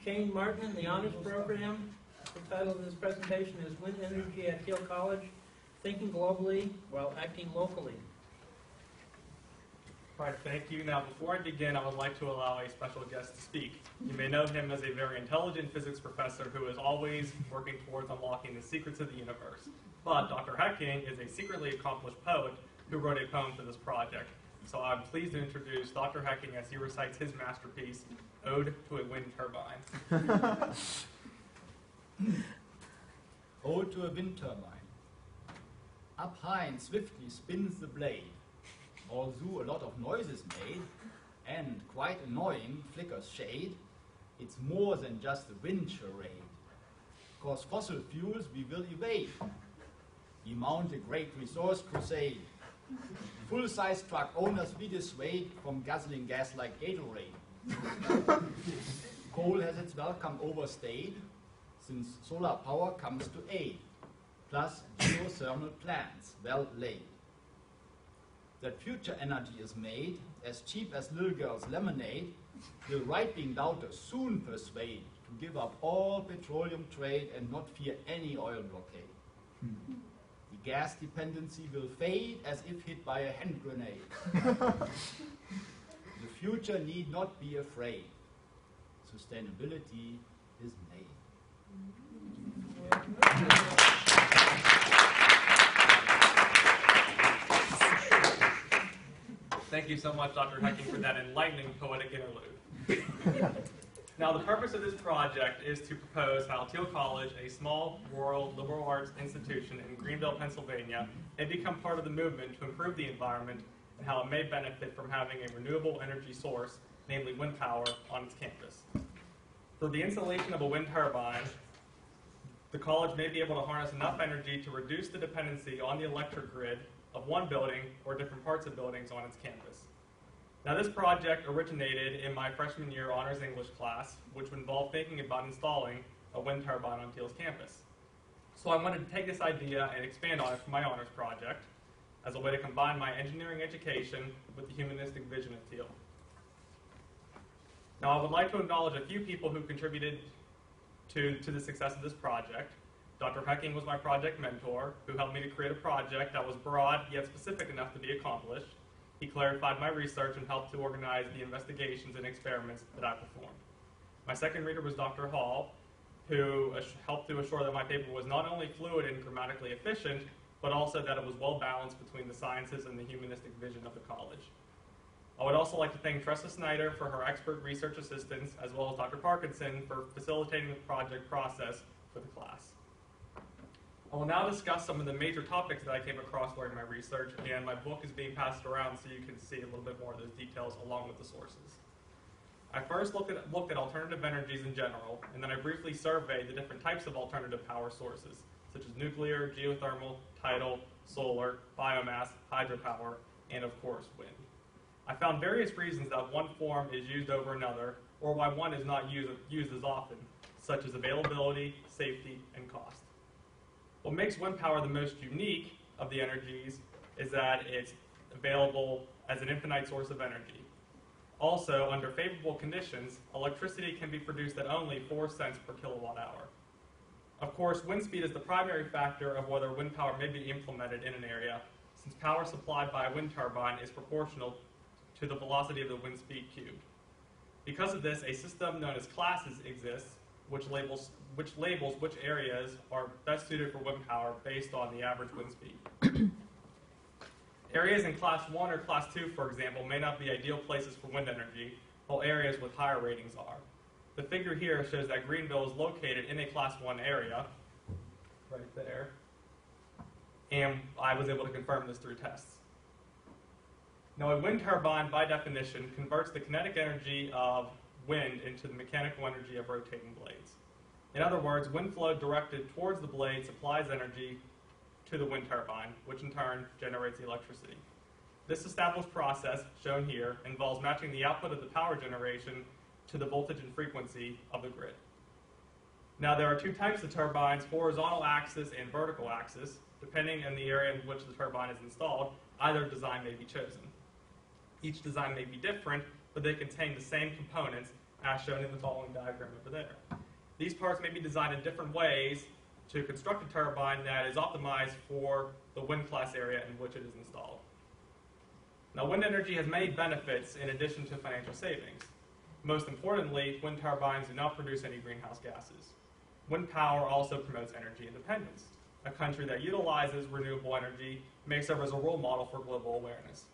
Shane Martin in the honors program. The title of this presentation is Wind Energy at Thiel College, Thinking Globally While Acting Locally. All right, thank you. Now, before I begin, I would like to allow a special guest to speak. You may know him as a very intelligent physics professor who is always working towards unlocking the secrets of the universe. But Dr. Hecking is a secretly accomplished poet who wrote a poem for this project. So I'm pleased to introduce Dr. Hecking as he recites his masterpiece, Ode to a Wind Turbine. Ode to a wind turbine. Up high and swiftly spins the blade. Although a lot of noise is made, and quite annoying flickers shade, it's more than just a wind charade. 'Cause fossil fuels we will evade. We mount a great resource crusade. Full-size truck owners we dissuade from guzzling gas like Gatorade. Coal has its welcome overstayed, since solar power comes to aid, plus geothermal plants well laid. That future energy is made as cheap as little girl's lemonade, will right-wing doubters soon persuade to give up all petroleum trade and not fear any oil blockade. The gas dependency will fade as if hit by a hand grenade. The future need not be afraid. Sustainability is made. Thank you so much, Dr. Hecking, for that enlightening poetic interlude. Now, the purpose of this project is to propose how Thiel College, a small rural liberal arts institution in Greenville, Pennsylvania, may become part of the movement to improve the environment and how it may benefit from having a renewable energy source, namely wind power, on its campus. For the installation of a wind turbine, the college may be able to harness enough energy to reduce the dependency on the electric grid of one building or different parts of buildings on its campus. Now, this project originated in my freshman year honors English class, which involved thinking about installing a wind turbine on Thiel's campus. So I wanted to take this idea and expand on it for my honors project as a way to combine my engineering education with the humanistic vision of Thiel. Now, I would like to acknowledge a few people who contributed to the success of this project. Dr. Hecking was my project mentor, who helped me to create a project that was broad yet specific enough to be accomplished. He clarified my research and helped to organize the investigations and experiments that I performed. My second reader was Dr. Hall, who helped to assure that my paper was not only fluid and grammatically efficient, but also that it was well balanced between the sciences and the humanistic vision of the college. I would also like to thank Tressa Snyder for her expert research assistance, as well as Dr. Parkinson for facilitating the project process for the class. I will now discuss some of the major topics that I came across during my research, and my book is being passed around so you can see a little bit more of those details along with the sources. I first looked at alternative energies in general, and then I briefly surveyed the different types of alternative power sources, such as nuclear, geothermal, tidal, solar, biomass, hydropower, and of course, wind. I found various reasons that one form is used over another, or why one is not used as often, such as availability, safety, and cost. What makes wind power the most unique of the energies is that it's available as an infinite source of energy. Also, under favorable conditions, electricity can be produced at only 4 cents per kilowatt hour. Of course, wind speed is the primary factor of whether wind power may be implemented in an area, since power supplied by a wind turbine is proportional to the velocity of the wind speed cubed. Because of this, a system known as classes exists, which labels which areas are best suited for wind power based on the average wind speed. Areas in Class 1 or Class 2, for example, may not be ideal places for wind energy, while areas with higher ratings are. The figure here shows that Greenville is located in a Class 1 area, right there, and I was able to confirm this through tests. Now, a wind turbine, by definition, converts the kinetic energy of wind into the mechanical energy of rotating blades. In other words, wind flow directed towards the blade supplies energy to the wind turbine, which in turn generates the electricity. This established process, shown here, involves matching the output of the power generation to the voltage and frequency of the grid. Now, there are two types of turbines, horizontal axis and vertical axis. Depending on the area in which the turbine is installed, either design may be chosen. Each design may be different, but they contain the same components as shown in the following diagram over there. These parts may be designed in different ways to construct a turbine that is optimized for the wind class area in which it is installed. Now, wind energy has many benefits in addition to financial savings. Most importantly, wind turbines do not produce any greenhouse gases. Wind power also promotes energy independence. A country that utilizes renewable energy may serve as a role model for global awareness.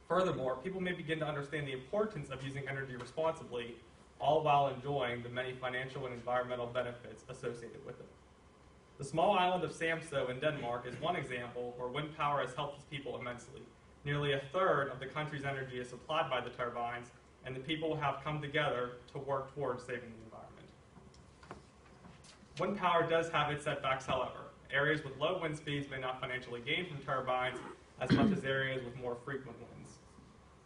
Furthermore, people may begin to understand the importance of using energy responsibly, all while enjoying the many financial and environmental benefits associated with it. The small island of Samso in Denmark is one example where wind power has helped its people immensely. Nearly a third of the country's energy is supplied by the turbines, and the people have come together to work towards saving the environment. Wind power does have its setbacks, however. Areas with low wind speeds may not financially gain from turbines as much as areas with more frequent winds.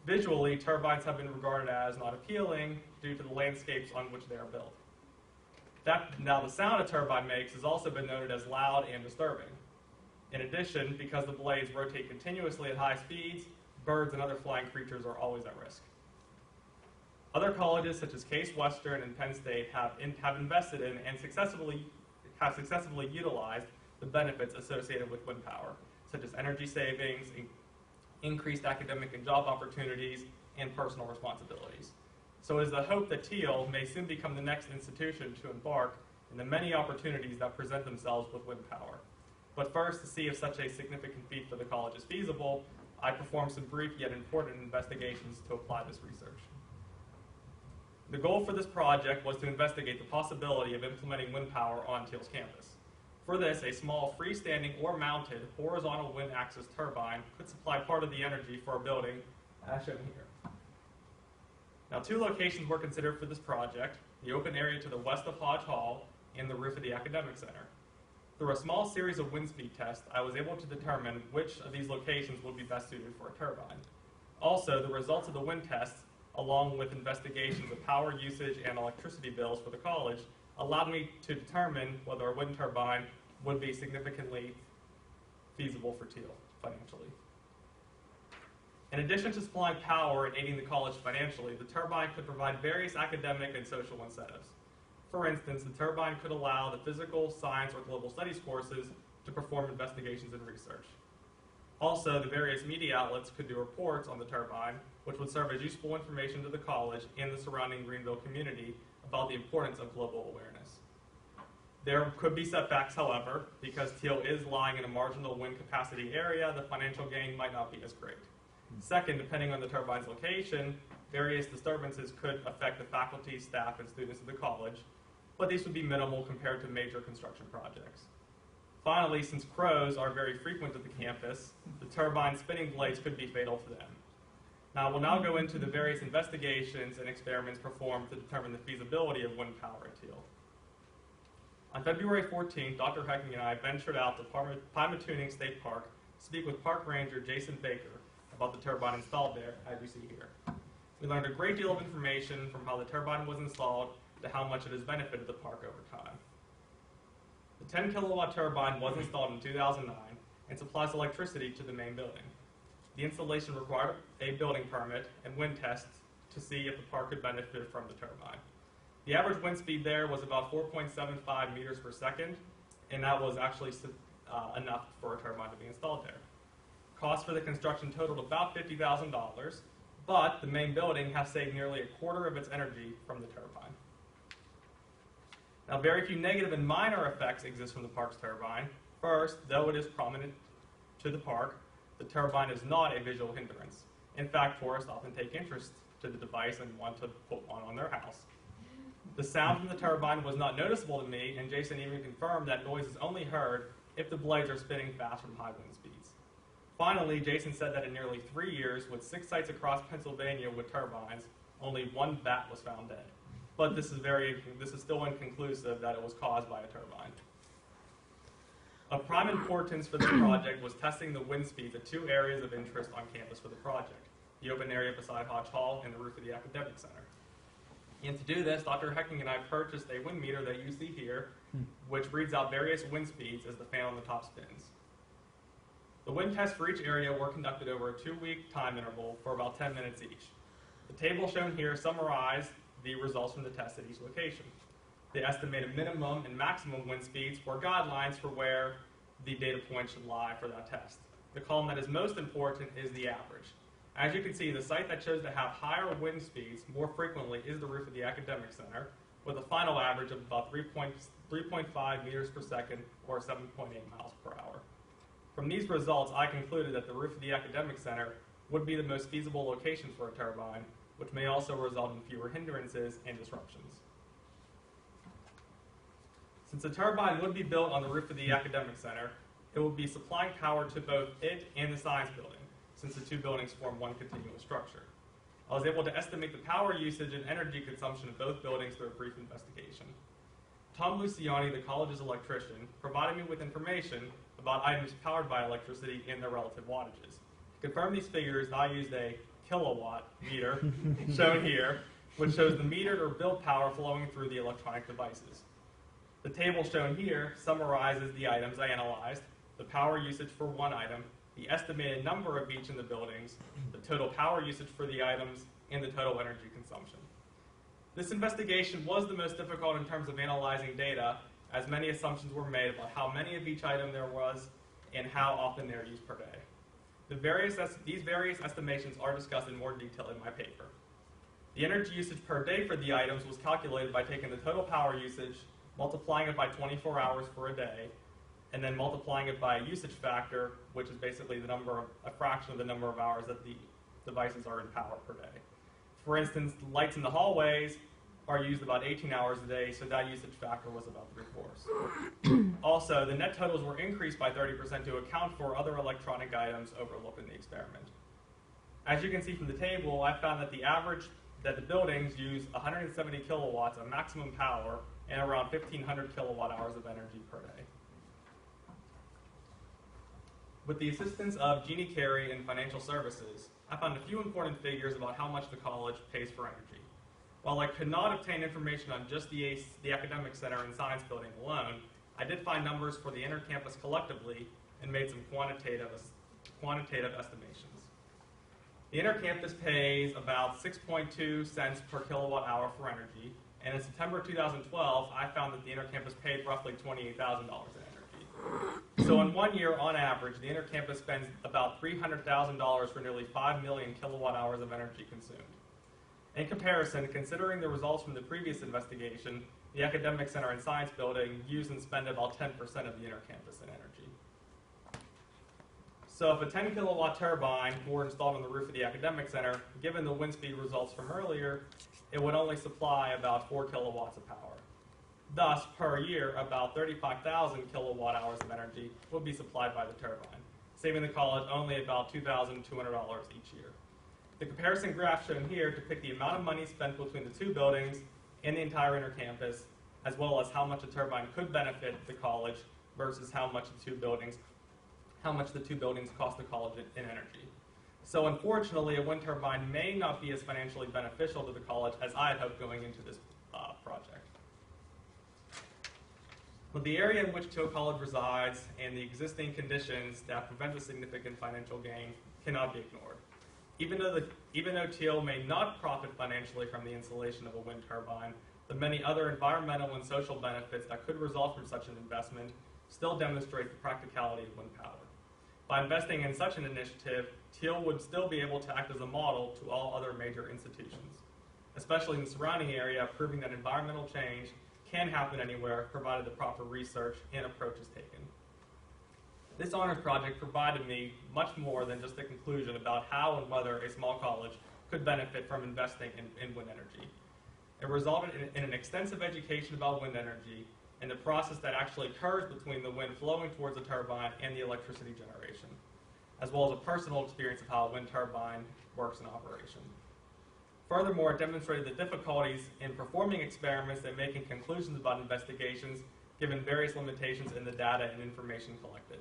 Visually, turbines have been regarded as not appealing due to the landscapes on which they are built. Now, the sound a turbine makes has also been noted as loud and disturbing. In addition, because the blades rotate continuously at high speeds, birds and other flying creatures are always at risk. Other colleges, such as Case Western and Penn State, have invested in and successfully utilized the benefits associated with wind power, such as energy savings, increased academic and job opportunities, and personal responsibilities. So it is the hope that Thiel may soon become the next institution to embark in the many opportunities that present themselves with wind power. But first, to see if such a significant feat for the college is feasible, I performed some brief yet important investigations to apply this research. The goal for this project was to investigate the possibility of implementing wind power on Thiel's campus. For this, a small freestanding or mounted horizontal wind axis turbine could supply part of the energy for a building, as shown here. Now, two locations were considered for this project, the open area to the west of Hodge Hall and the roof of the Academic Center. Through a small series of wind speed tests, I was able to determine which of these locations would be best suited for a turbine. Also, the results of the wind tests, along with investigations of power usage and electricity bills for the college, allowed me to determine whether a wind turbine would be significantly feasible for Thiel financially. In addition to supplying power and aiding the college financially, the turbine could provide various academic and social incentives. For instance, the turbine could allow the physical, science, or global studies courses to perform investigations and research. Also, the various media outlets could do reports on the turbine, which would serve as useful information to the college and the surrounding Greenville community about the importance of global awareness. There could be setbacks, however, because Thiel is lying in a marginal wind capacity area, the financial gain might not be as great. Second, depending on the turbine's location, various disturbances could affect the faculty, staff, and students of the college, but these would be minimal compared to major construction projects. Finally, since crows are very frequent at the campus, the turbine's spinning blades could be fatal to them. Now, we'll now go into the various investigations and experiments performed to determine the feasibility of wind power at Thiel. On February 14th, Dr. Hecking and I ventured out to Pymatuning State Park to speak with Park Ranger Jason Baker about the turbine installed there, as you see here. We learned a great deal of information from how the turbine was installed to how much it has benefited the park over time. The 10 kilowatt turbine was installed in 2009 and supplies electricity to the main building. The installation required a building permit and wind tests to see if the park could benefit from the turbine. The average wind speed there was about 4.75 meters per second, and that was actually enough for a turbine to be installed there. Cost for the construction totaled about $50,000, but the main building has saved nearly a quarter of its energy from the turbine. Now, very few negative and minor effects exist from the park's turbine. First, though it is prominent to the park, the turbine is not a visual hindrance. In fact, tourists often take interest to the device and want to put one on their house. The sound from the turbine was not noticeable to me, and Jason even confirmed that noise is only heard if the blades are spinning fast from high wind speeds. Finally, Jason said that in nearly 3 years, with 6 sites across Pennsylvania with turbines, only one bat was found dead. But this is still inconclusive that it was caused by a turbine. Of prime importance for this project was testing the wind speeds at 2 areas of interest on campus for the project, the open area beside Hodge Hall and the roof of the Academic Center. And to do this, Dr. Hecking and I purchased a wind meter that you see here, which reads out various wind speeds as the fan on the top spins. The wind tests for each area were conducted over a 2-week time interval for about 10 minutes each. The table shown here summarized the results from the test at each location. They estimated minimum and maximum wind speeds or guidelines for where the data point should lie for that test. The column that is most important is the average. As you can see, the site that chose to have higher wind speeds more frequently is the roof of the academic center, with a final average of about 3.5 meters per second or 7.8 miles per hour. From these results, I concluded that the roof of the academic center would be the most feasible location for a turbine, which may also result in fewer hindrances and disruptions. Since a turbine would be built on the roof of the academic center, it would be supplying power to both it and the science building, since the two buildings form one continuous structure. I was able to estimate the power usage and energy consumption of both buildings through a brief investigation. Tom Luciani, the college's electrician, provided me with information about items powered by electricity and their relative wattages. To confirm these figures, I used a kilowatt meter, shown here, which shows the metered or billed power flowing through the electronic devices. The table shown here summarizes the items I analyzed, the power usage for one item, the estimated number of each in the buildings, the total power usage for the items, and the total energy consumption. This investigation was the most difficult in terms of analyzing data, as many assumptions were made about how many of each item there was and how often they are used per day. These various estimations are discussed in more detail in my paper. The energy usage per day for the items was calculated by taking the total power usage, multiplying it by 24 hours for a day, and then multiplying it by a usage factor, which is basically a fraction of the number of hours that the devices are in power per day. For instance, the lights in the hallways are used about 18 hours a day, so that usage factor was about 3/4. Also, the net totals were increased by 30% to account for other electronic items overlooked in the experiment. As you can see from the table, I found that the buildings use 170 kilowatts of maximum power and around 1,500 kilowatt hours of energy per day. With the assistance of Jeannie Carey in financial services, I found a few important figures about how much the college pays for energy. While I could not obtain information on just the academic center and science building alone, I did find numbers for the intercampus collectively and made some quantitative estimations. The intercampus pays about 6.2 cents per kilowatt hour for energy, and in September 2012, I found that the intercampus paid roughly $28,000 in energy. So in 1 year, on average, the intercampus spends about $300,000 for nearly 5 million kilowatt hours of energy consumed. In comparison, considering the results from the previous investigation, the academic center and science building use and spend about 10% of the intercampus in energy. So if a 10 kilowatt turbine were installed on the roof of the academic center, given the wind speed results from earlier, it would only supply about 4 kilowatts of power. Thus, per year, about 35,000 kilowatt hours of energy would be supplied by the turbine, saving the college only about $2,200 each year. The comparison graph shown here depicts the amount of money spent between the two buildings and the entire intercampus, as well as how much a turbine could benefit the college versus how much the two buildings cost the college in energy. So unfortunately, a wind turbine may not be as financially beneficial to the college as I had hoped going into this project. But the area in which Thiel College resides and the existing conditions that prevent a significant financial gain cannot be ignored. Even though Thiel may not profit financially from the installation of a wind turbine, the many other environmental and social benefits that could result from such an investment still demonstrate the practicality of wind power. By investing in such an initiative, Thiel would still be able to act as a model to all other major institutions, especially in the surrounding area, proving that environmental change can happen anywhere, provided the proper research and approach is taken. This honors project provided me much more than just a conclusion about how and whether a small college could benefit from investing in wind energy. It resulted in an extensive education about wind energy and the process that actually occurs between the wind flowing towards the turbine and the electricity generation, as well as a personal experience of how a wind turbine works in operation. Furthermore, it demonstrated the difficulties in performing experiments and making conclusions about investigations given various limitations in the data and information collected.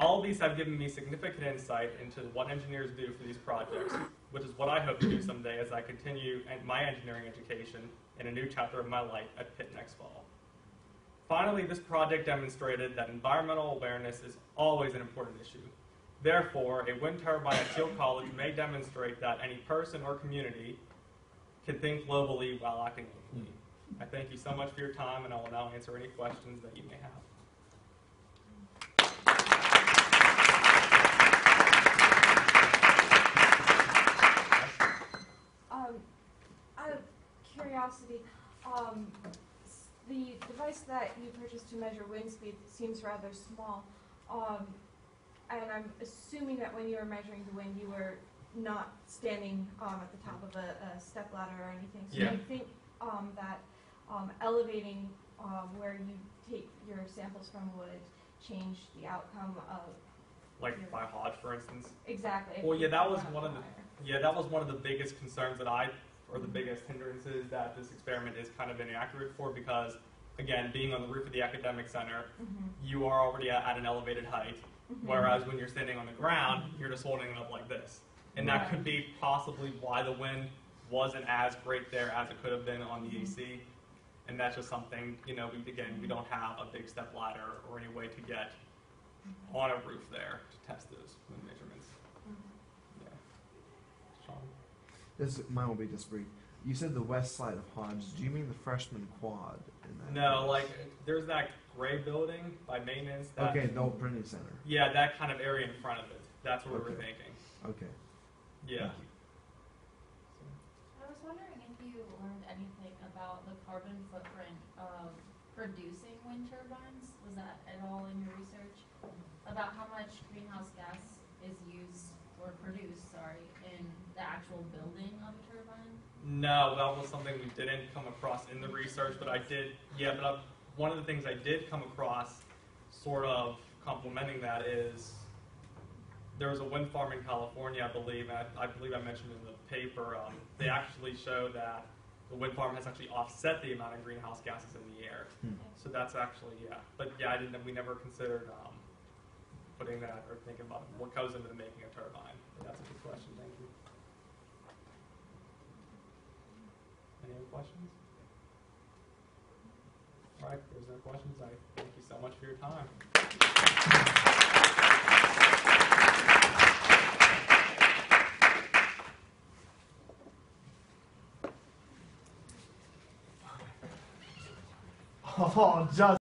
All of these have given me significant insight into what engineers do for these projects, which is what I hope to do someday as I continue my engineering education in a new chapter of my life at Pitt next fall. Finally, this project demonstrated that environmental awareness is always an important issue. Therefore, a wind turbine at Thiel College may demonstrate that any person or community can think globally while acting locally. I thank you so much for your time, and I will now answer any questions that you may have. Out of curiosity, the device that you purchased to measure wind speed seems rather small, and I'm assuming that when you were measuring the wind, you were not standing at the top of a step ladder or anything. So Yeah. do you think that elevating where you take your samples from would change the outcome of Like by Hodge, for instance. exactly? Well, yeah, that was one of the biggest concerns that or the biggest hindrances that this experiment is kind of inaccurate for, because, again, being on the roof of the academic center, you are already at an elevated height, whereas when you're standing on the ground, you're just holding it up like this. And that could be possibly why the wind wasn't as great there as it could have been on the AC. And that's just something, we don't have a big step ladder or any way to get on a roof there to test those wind measurements. Yeah. Sean? Mine will be just brief. You said the west side of Hodge. Do you mean the freshman quad? In that No, case? like there's that gray building by maintenance. Okay, the old printing center. Yeah, that kind of area in front of it. That's what we were Okay. thinking. Okay. Yeah. Thank you. I was wondering if you learned anything about the carbon footprint of producing wind turbines. Was that at all in your research? About how much greenhouse gas is used or produced, in the actual building of a turbine? No, that was something we didn't come across in the research, but I did. Yeah, but one of the things I did come across, sort of complementing that, is there was a wind farm in California, I believe. And I believe I mentioned in the paper. They actually show that the wind farm has actually offset the amount of greenhouse gases in the air. So that's actually But yeah, we never considered putting that or thinking about what goes into making a turbine. But that's a good question. Thank you. Any other questions? All right, if there's no questions, I thank you so much for your time. Oh, just.